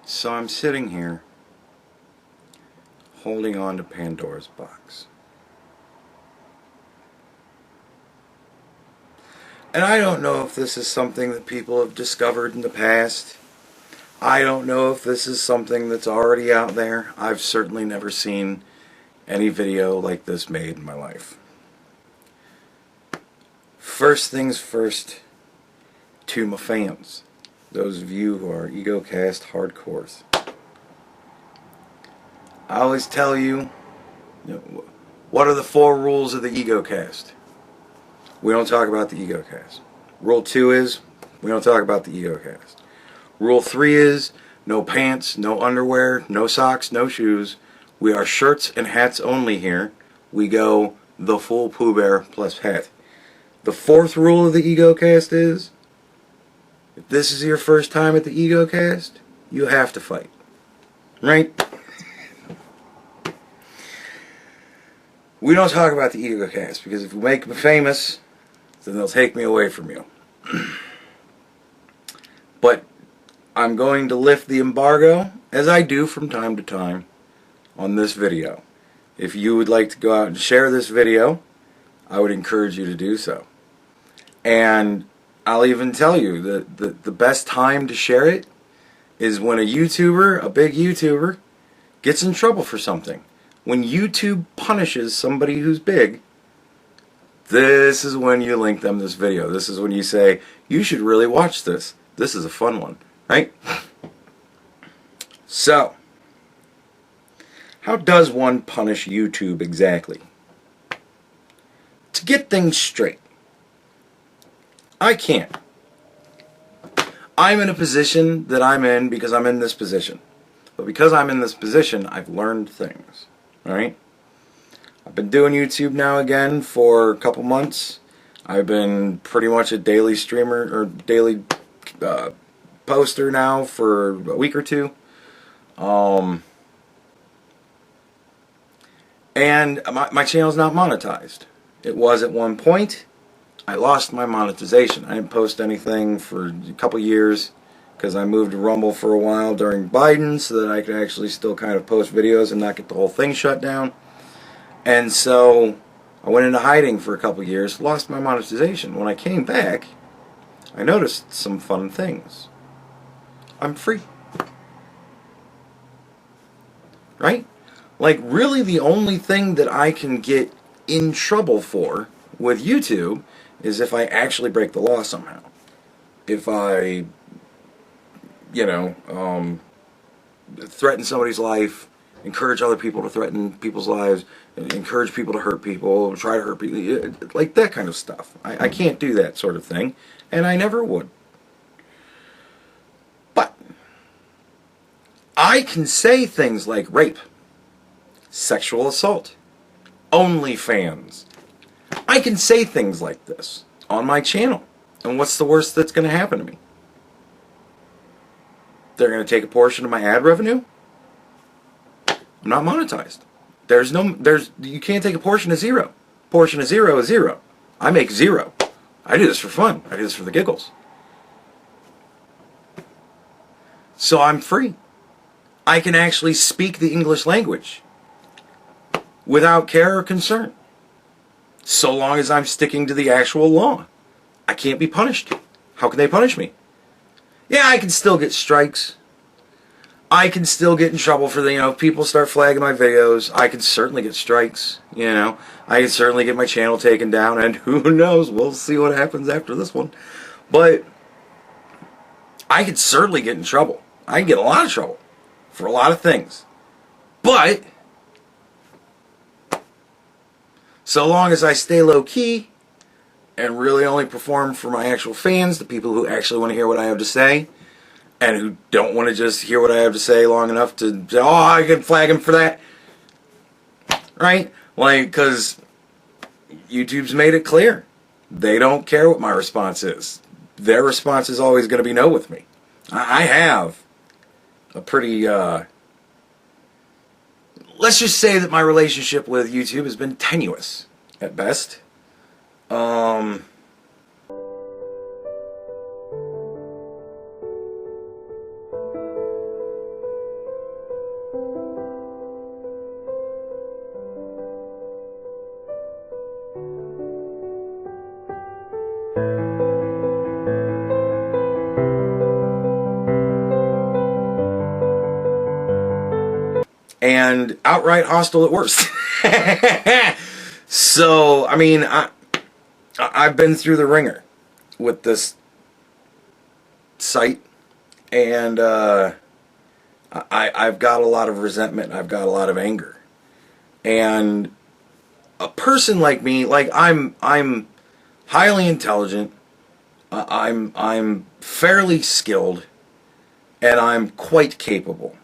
So I'm sitting here holding on to Pandora's box. And I don't know if this is something that people have discovered in the past. I don't know if this is something that's already out there. I've certainly never seen any video like this made in my life. First things first, to my fans, those of you who are EgoCast hardcores. I always tell you, what are the 4 rules of the EgoCast? We don't talk about the EgoCast. Rule 2 is, we don't talk about the EgoCast. Rule 3 is, no pants, no underwear, no socks, no shoes. We are shirts and hats only here. We go the full Pooh Bear plus hat. The 4th rule of the EgoCast is, if this is your first time at the EgoCast, you have to fight. Right? We don't talk about the EgoCast, because if we make me famous, then they'll take me away from you. But I'm going to lift the embargo, as I do from time to time, on this video. If you would like to go out and share this video, I would encourage you to do so. And I'll even tell you that the best time to share it is when a YouTuber, a big YouTuber, gets in trouble for something. When YouTube punishes somebody who's big, this is when you link them this video. This is when you say, you should really watch this. This is a fun one, right? So, how does one punish YouTube exactly? To get things straight, I can't. I'm in a position that I'm in because I'm in this position. But because I'm in this position, I've learned things. Alright? I've been doing YouTube now again for a couple months. I've been pretty much a daily streamer, or daily poster now for a week or two. And my channel's not monetized. It was at one point. I lost my monetization. I didn't post anything for a couple years because I moved to Rumble for a while during Biden so that I could actually still kind of post videos and not get the whole thing shut down. And so I went into hiding for a couple years, lost my monetization. When I came back, I noticed some fun things. I'm free. Right? Like, really the only thing that I can get in trouble for with YouTube is if I actually break the law somehow. If I, threaten somebody's life, encourage other people to threaten people's lives, encourage people to hurt people, try to hurt people, like that kind of stuff. I can't do that sort of thing, and I never would. But I can say things like rape, sexual assault, OnlyFans. I can say things like this on my channel. And what's the worst that's going to happen to me? They're going to take a portion of my ad revenue? I'm not monetized. You can't take a portion of zero. Portion of zero is zero. I make zero. I do this for fun. I do this for the giggles. So I'm free. I can actually speak the English language without care or concern. So long as I'm sticking to the actual law. I can't be punished. How can they punish me? Yeah, I can still get strikes. I can still get in trouble for if people start flagging my videos. I can certainly get strikes, I can certainly get my channel taken down, and who knows, we'll see what happens after this one. But I could certainly get in trouble. I can get a lot of trouble for a lot of things. But so long as I stay low-key and really only perform for my actual fans, the people who actually want to hear what I have to say, and who don't want to just hear what I have to say long enough to say, oh, I can flag him for that. Right? Because YouTube's made it clear. They don't care what my response is. Their response is always going to be no with me. I have a pretty, let's just say that my relationship with YouTube has been tenuous, at best. and outright hostile at worst. So, I mean, I've been through the ringer with this site, and I've got a lot of resentment, I've got a lot of anger. And a person like me, like I'm highly intelligent, I'm fairly skilled, and I'm quite capable.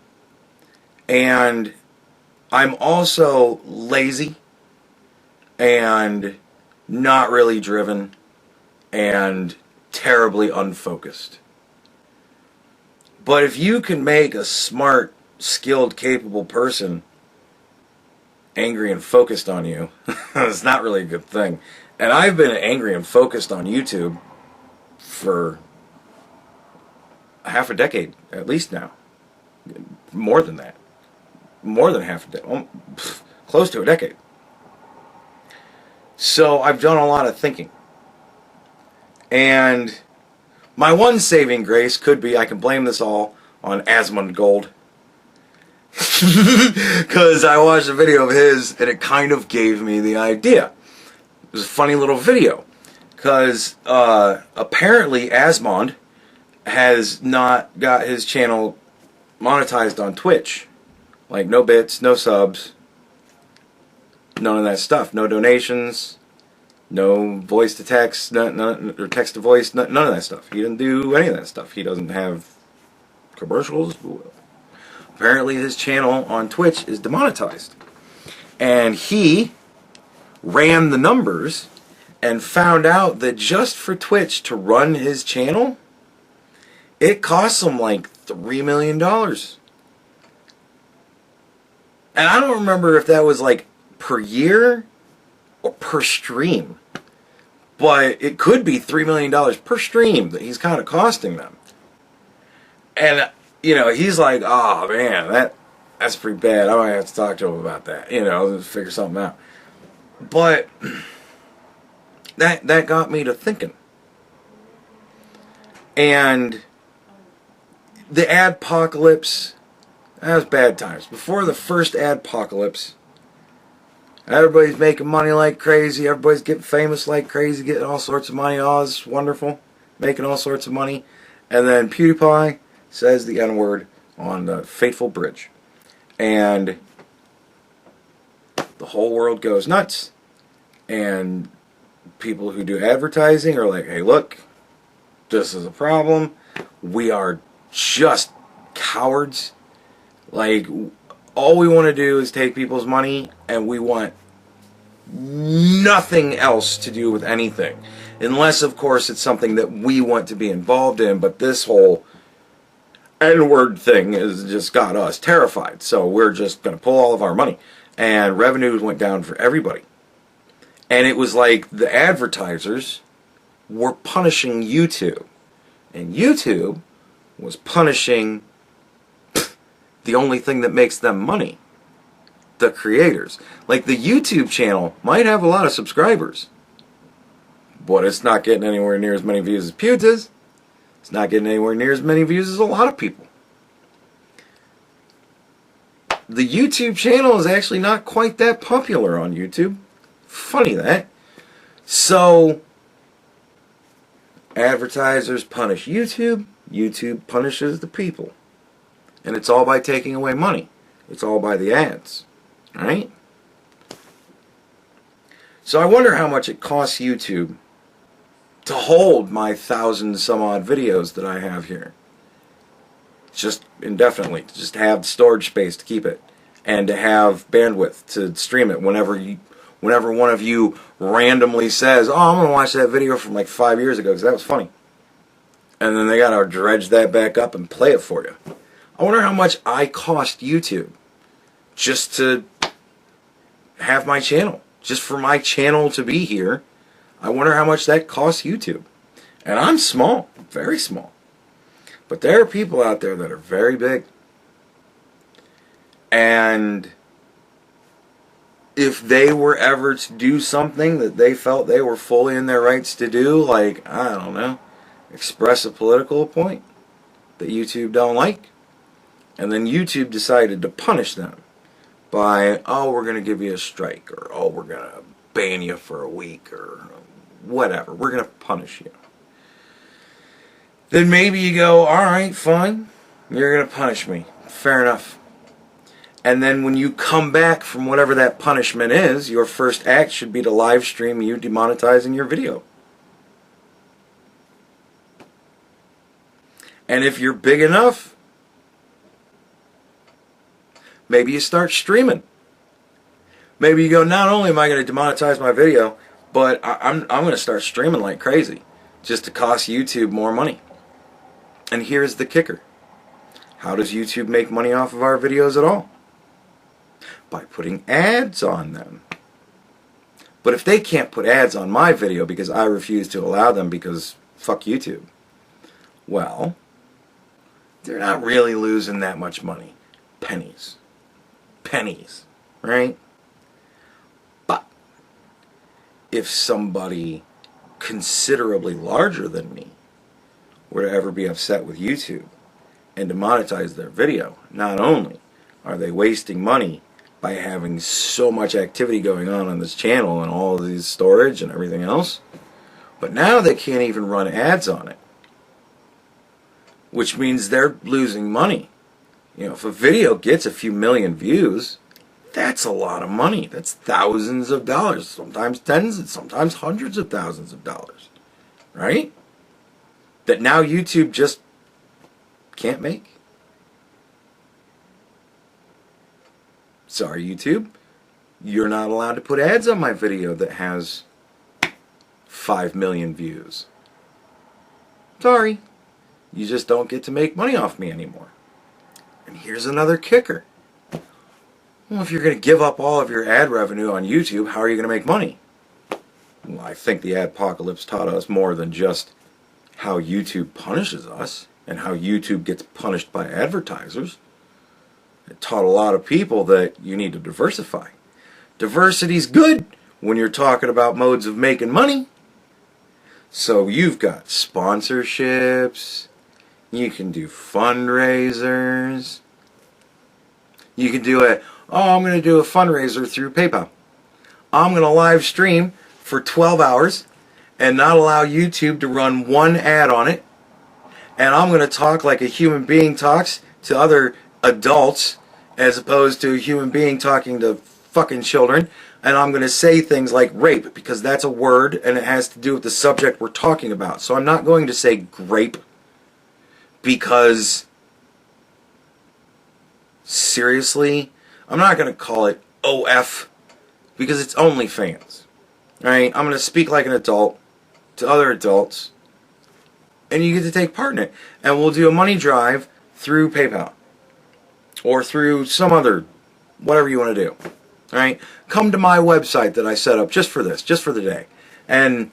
And I'm also lazy and not really driven and terribly unfocused. But if you can make a smart, skilled, capable person angry and focused on you, it's not really a good thing. And I've been angry and focused on YouTube for half a decade, at least now. More than that. More than half a decade. Close to a decade. So I've done a lot of thinking. And my one saving grace could be I can blame this all on Asmongold. Because I watched a video of his and it kind of gave me the idea. It was a funny little video. Because apparently Asmond has not got his channel monetized on Twitch. Like no bits, no subs, none of that stuff. No donations, no voice to text, or text to voice, none of that stuff. He didn't do any of that stuff. He doesn't have commercials. Apparently his channel on Twitch is demonetized. And he ran the numbers and found out that just for Twitch to run his channel, it costs him like $3 million. And I don't remember if that was like per year or per stream. But it could be $3 million per stream that he's kind of costing them. And, you know, he's like, oh man, that's pretty bad. I might have to talk to him about that. You know, figure something out. But that got me to thinking. And the adpocalypse, that was bad times. Before the first adpocalypse, everybody's making money like crazy. Everybody's getting famous like crazy, getting all sorts of money. Oh, it's wonderful. Making all sorts of money. And then PewDiePie says the N-word on the fateful bridge. And the whole world goes nuts. And people who do advertising are like, hey, look, this is a problem. We are just cowards. Like, all we want to do is take people's money, and we want nothing else to do with anything. Unless, of course, it's something that we want to be involved in, but this whole N-word thing has just got us terrified. So we're just going to pull all of our money. And revenues went down for everybody. And it was like the advertisers were punishing YouTube. And YouTube was punishing the only thing that makes them money. The creators. Like the YouTube channel might have a lot of subscribers, but it's not getting anywhere near as many views as Pew does. It's not getting anywhere near as many views as a lot of people. The YouTube channel is actually not quite that popular on YouTube. Funny that. So, advertisers punish YouTube. YouTube punishes the people. And it's all by taking away money. It's all by the ads. Right? So I wonder how much it costs YouTube to hold my 1,000 some odd videos that I have here. Just indefinitely. To just have storage space to keep it. And to have bandwidth to stream it whenever one of you randomly says, oh, I'm going to watch that video from like 5 years ago because that was funny. And then they got to dredge that back up and play it for you. I wonder how much I cost YouTube just to have my channel. Just for my channel to be here. I wonder how much that costs YouTube. And I'm small. Very small. But there are people out there that are very big. And if they were ever to do something that they felt they were fully in their rights to do, like, I don't know, express a political point that YouTube don't like, and then YouTube decided to punish them by, oh, we're going to give you a strike, or oh, we're going to ban you for a week, or whatever. We're going to punish you. Then maybe you go, alright, fine. You're going to punish me. Fair enough. And then when you come back from whatever that punishment is, your first act should be to live stream you demonetizing your video. And if you're big enough, maybe you start streaming. Maybe you go, not only am I going to demonetize my video, but I'm going to start streaming like crazy just to cost YouTube more money. And here's the kicker. How does YouTube make money off of our videos at all? By putting ads on them. But if they can't put ads on my video because I refuse to allow them because fuck YouTube, well, they're not really losing that much money. Pennies. Pennies. Right? But if somebody considerably larger than me were to ever be upset with YouTube and demonetize their video, not only are they wasting money by having so much activity going on this channel and all of these storage and everything else, but now they can't even run ads on it, which means they're losing money. You know, if a video gets a few million views, that's a lot of money. That's thousands of dollars, sometimes tens and sometimes hundreds of thousands of dollars, right? That now YouTube just can't make. Sorry, YouTube, you're not allowed to put ads on my video that has 5 million views. Sorry, you just don't get to make money off me anymore. And here's another kicker. Well, if you're going to give up all of your ad revenue on YouTube, how are you going to make money? Well, I think the adpocalypse taught us more than just how YouTube punishes us and how YouTube gets punished by advertisers. It taught a lot of people that you need to diversify. Diversity's good when you're talking about modes of making money. So you've got sponsorships, you can do fundraisers, you can do I'm going to do a fundraiser through PayPal. I'm going to live stream for 12 hours and not allow YouTube to run one ad on it. And I'm going to talk like a human being talks to other adults as opposed to a human being talking to fucking children. And I'm going to say things like rape because that's a word and it has to do with the subject we're talking about. So I'm not going to say grape because, seriously, I'm not going to call it OF because it's OnlyFans. Right? I'm going to speak like an adult to other adults and you get to take part in it. And we'll do a money drive through PayPal or through some other, whatever you want to do. Right? Come to my website that I set up just for this, just for the day. And,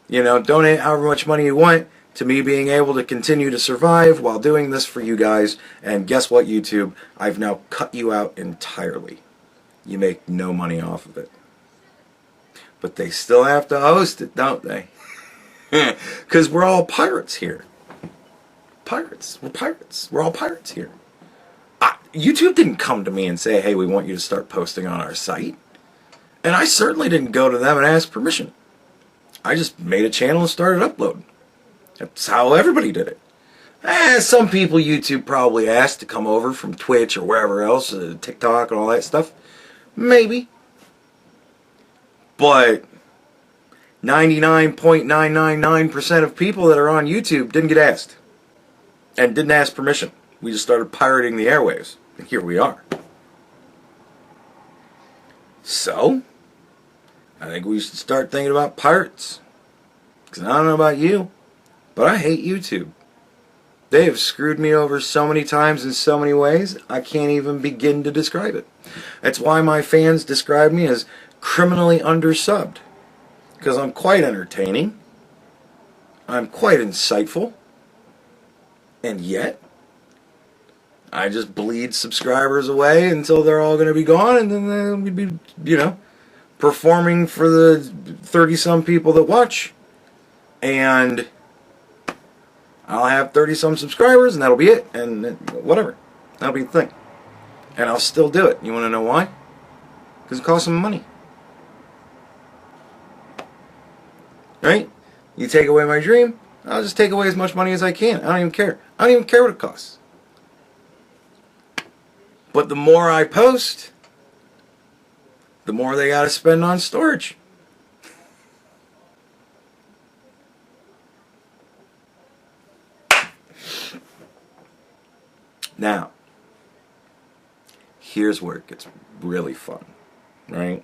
you know, donate however much money you want to me being able to continue to survive while doing this for you guys. And guess what, YouTube? I've now cut you out entirely. You make no money off of it. But they still have to host it, don't they? Because we're all pirates here. Pirates. We're pirates. We're all pirates here. YouTube didn't come to me and say, hey, we want you to start posting on our site. And I certainly didn't go to them and ask permission. I just made a channel and started uploading. That's how everybody did it. Some people YouTube probably asked to come over from Twitch or wherever else, TikTok and all that stuff. Maybe. But 99.999% of people that are on YouTube didn't get asked. And didn't ask permission. We just started pirating the airwaves. And here we are. So, I think we should start thinking about pirates. Because I don't know about you, but I hate YouTube. They have screwed me over so many times in so many ways, I can't even begin to describe it. That's why my fans describe me as criminally undersubbed. Because I'm quite entertaining. I'm quite insightful. And yet, I just bleed subscribers away until they're all going to be gone, and then they'll be, you know, performing for the 30-some people that watch. And I'll have 30-some subscribers, and that'll be it, and whatever. That'll be the thing. And I'll still do it. You want to know why? Because it costs some money. Right? You take away my dream, I'll just take away as much money as I can. I don't even care. I don't even care what it costs. But the more I post, the more they got to spend on storage. Now, here's where it gets really fun, right?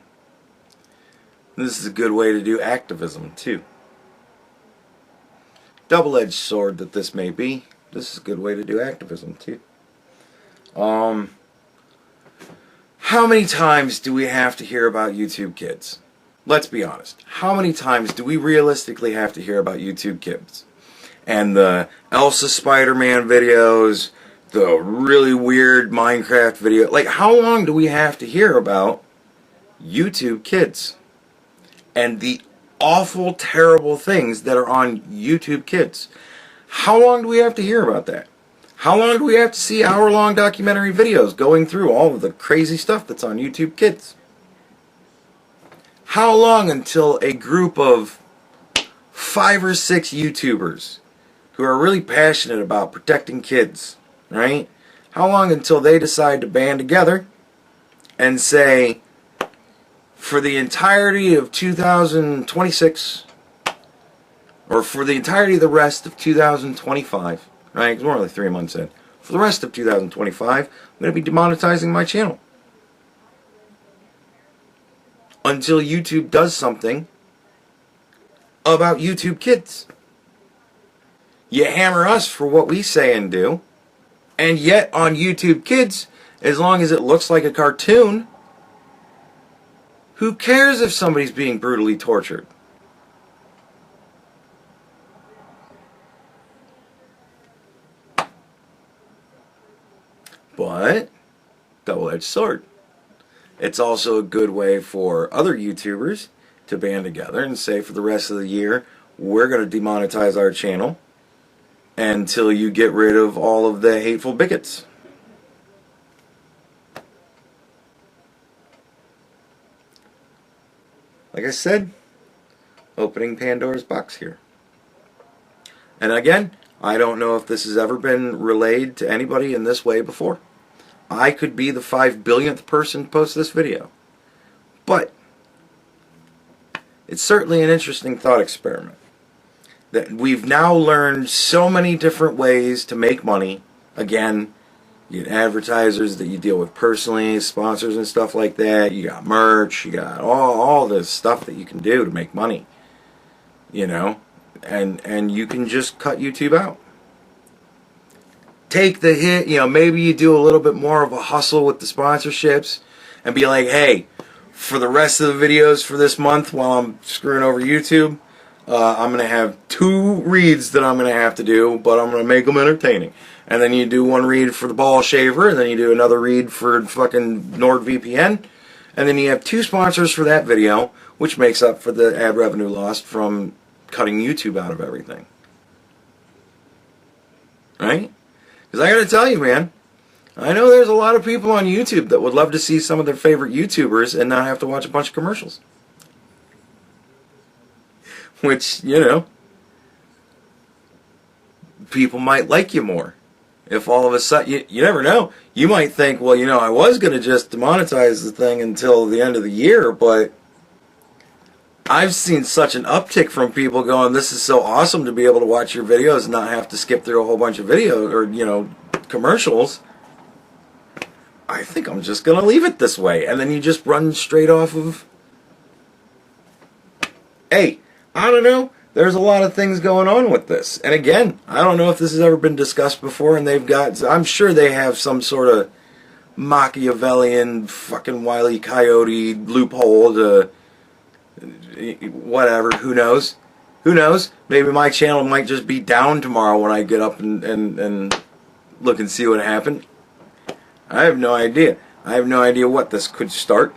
This is a good way to do activism, too. Double-edged sword that this may be, this is a good way to do activism, too. How many times do we have to hear about YouTube Kids? Let's be honest. How many times do we realistically have to hear about YouTube Kids? And the Elsa Spider-Man videos, the really weird Minecraft video. Like, how long do we have to hear about YouTube Kids? And the awful, terrible things that are on YouTube Kids. How long do we have to hear about that? How long do we have to see hour-long documentary videos going through all of the crazy stuff that's on YouTube Kids? How long until a group of 5 or 6 YouTubers who are really passionate about protecting kids, right? How long until they decide to band together and say, for the entirety of 2026, or for the entirety of the rest of 2025, right? Because we're only 3 months in. For the rest of 2025, I'm going to be demonetizing my channel. Until YouTube does something about YouTube Kids. You hammer us for what we say and do, and yet on YouTube Kids, as long as it looks like a cartoon, who cares if somebody's being brutally tortured? But, double-edged sword. It's also a good way for other YouTubers to band together and say for the rest of the year, we're going to demonetize our channel until you get rid of all of the hateful bigots. Like I said, opening Pandora's box here. And again, I don't know if this has ever been relayed to anybody in this way before. I could be the 5 billionth person to post this video. But it's certainly an interesting thought experiment. That we've now learned so many different ways to make money. Again, you get advertisers that you deal with personally, sponsors and stuff like that. You got merch, you got all this stuff that you can do to make money. You know, and you can just cut YouTube out. Take the hit, you know, maybe you do a little bit more of a hustle with the sponsorships and be like, hey, for the rest of the videos for this month while I'm screwing over YouTube, I'm going to have 2 reads that I'm going to have to do, but I'm going to make them entertaining. And then you do 1 read for the ball shaver, and then you do another read for fucking NordVPN, and then you have 2 sponsors for that video, which makes up for the ad revenue lost from cutting YouTube out of everything. Right? Because I got to tell you, man, I know there's a lot of people on YouTube that would love to see some of their favorite YouTubers and not have to watch a bunch of commercials. Which, you know, people might like you more. If all of a sudden, you never know. You might think, well, you know, I was going to just demonetize the thing until the end of the year, but I've seen such an uptick from people going, this is so awesome to be able to watch your videos and not have to skip through a whole bunch of videos or, you know, commercials. I think I'm just going to leave it this way. And then you just run straight off of, hey, I don't know. There's a lot of things going on with this. And again, I don't know if this has ever been discussed before, and they've got, I'm sure they have some sort of Machiavellian fucking Wile E. Coyote loophole to whatever, who knows? Who knows? Maybe my channel might just be down tomorrow when I get up and look and see what happened. I have no idea. I have no idea what this could start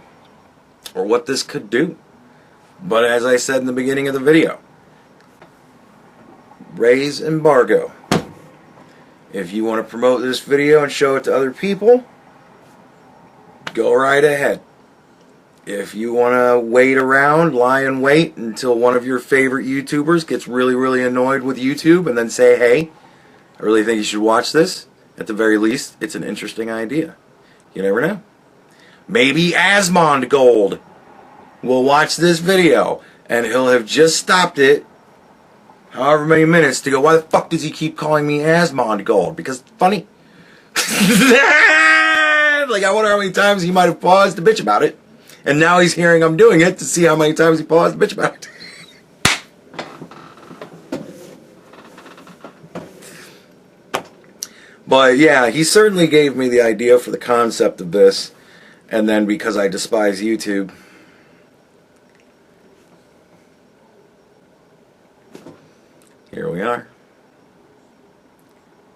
or what this could do. But as I said in the beginning of the video, raise embargo. If you want to promote this video and show it to other people, go right ahead. If you want to wait around, lie in wait until one of your favorite YouTubers gets really, really annoyed with YouTube and then say, hey, I really think you should watch this. At the very least, it's an interesting idea. You never know. Maybe Asmond Gold will watch this video and he'll have just stopped it however many minutes to go, why the fuck does he keep calling me Asmond Gold? Because it's funny. Like, I wonder how many times he might have paused to bitch about it. And now he's hearing I'm doing it to see how many times he paused to bitch about it. But yeah, he certainly gave me the idea for the concept of this. And then because I despise YouTube, here we are.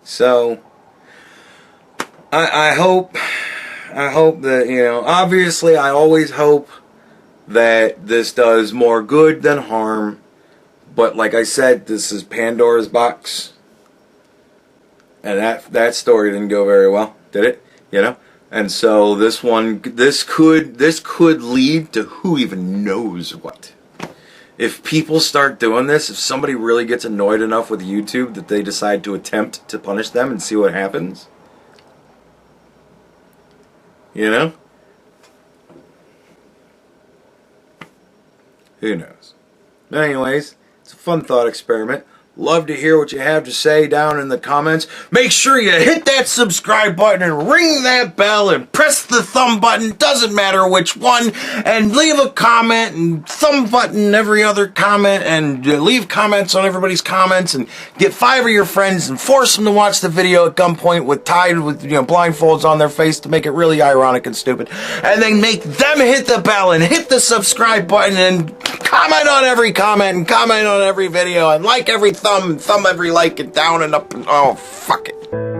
So I hope that, you know, obviously I always hope that this does more good than harm, but like I said, this is Pandora's box, and that story didn't go very well, did it? You know? And so this could lead to who even knows what. If people start doing this, if somebody really gets annoyed enough with YouTube that they decide to attempt to punish them and see what happens, you know? Who knows? But anyways, it's a fun thought experiment. Love to hear what you have to say down in the comments. Make sure you hit that subscribe button and ring that bell and press the thumb button, doesn't matter which one, and leave a comment and thumb button every other comment and leave comments on everybody's comments and get 5 of your friends and force them to watch the video at gunpoint with tied with, you know, blindfolds on their face to make it really ironic and stupid, and then make them hit the bell and hit the subscribe button and comment on every comment and comment on every video and like every thumb and thumb every like and down and up and oh fuck it.